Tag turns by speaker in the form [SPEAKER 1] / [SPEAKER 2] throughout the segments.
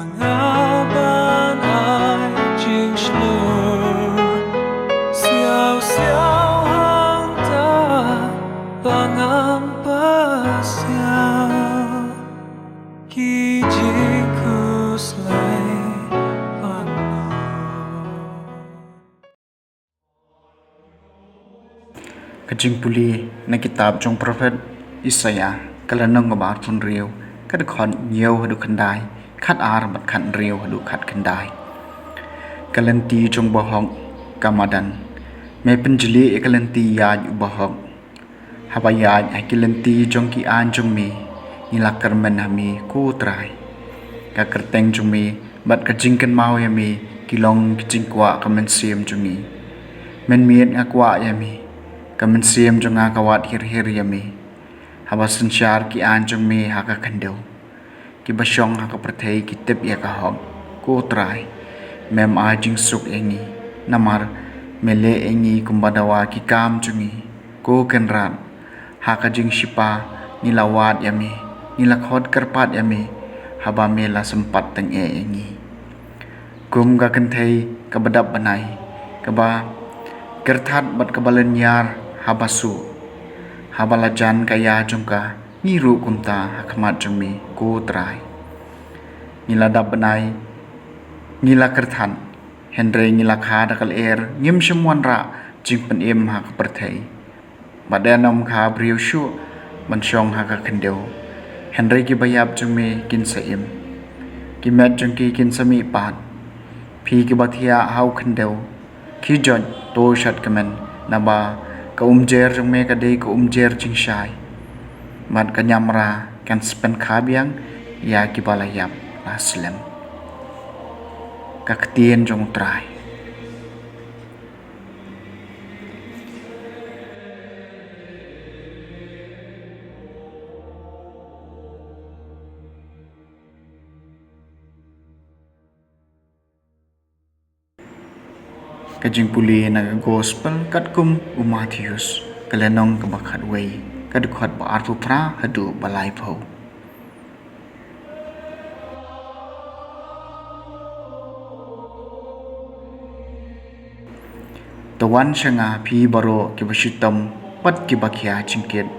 [SPEAKER 1] Pangaban ay jing slur Siyaw siyaw hangta Pangampasyaw Kijing kuslay panu
[SPEAKER 2] Kajing puli na kitab jong prophet Isaiah kalanong ngabat pun riu kad khon nhiều hadu khandai khat ar bat khan riu hadu khat khandai kalanti jong bohong kamadan me penjeli kalanti yaj bohong habayaj kalanti jong ki an jong mi nilakar men hami ku trai ka kerteng jong mi bat kajing kan mau yami kilong kajing kwa kamen sim jong mi men miet ngakwa yami kamen sim jong ngakawat hir yami habasan syar ki an jong mi haka kandau ki basyong haka perthei ki tip ya ka hong ko trai mem a jing suk engi namar mele engi kumbadawa ki kam jungi ko kenran haka jing shipa nilawat yami nilakhot karpat yami haba mela sempat teng engi kum ga kenthei ka badap banai ka ba kerthat bat kabalen yar habasu habalajan kaya jongka niru kumta hakmat jengmi ko trai nila dabnai nila kerthan hendrei nila kha dakal ngim shimwan ra jing pen em hak perthei badanam kha briu shu manshong haka khendeu hendrei ki bayap jengmi kin saim ki met jengki kin sami pat phi ki bathia hau khendeu ki jon to shat kamen naba ka umjer jengme ka dei ka umjer jing shai mat kanyamra kan spen khabiang ya ki balayap aslam kaktien jong trai kajing puli na gospel katkum Matthews kalenong kabakhat wei kadukhat ba arpu pra hadu balai pho tawan shanga phi baro ki bashitam pat ki bakhya chingket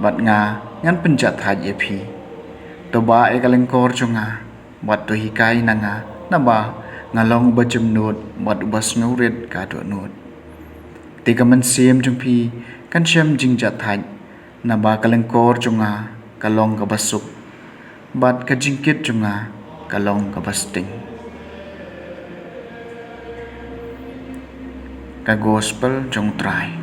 [SPEAKER 2] bat nga ngan penjat haje phi to ba ekalengkor chunga bat to hikai nanga naba ngalong bajum nut bat ubas ngauret ka do nut tigaman sim jung phi kan shem jing jat haj naba kalengkor chunga kalong ka basuk bat ka jingkit chunga kalong ka basting ka gospel jong trai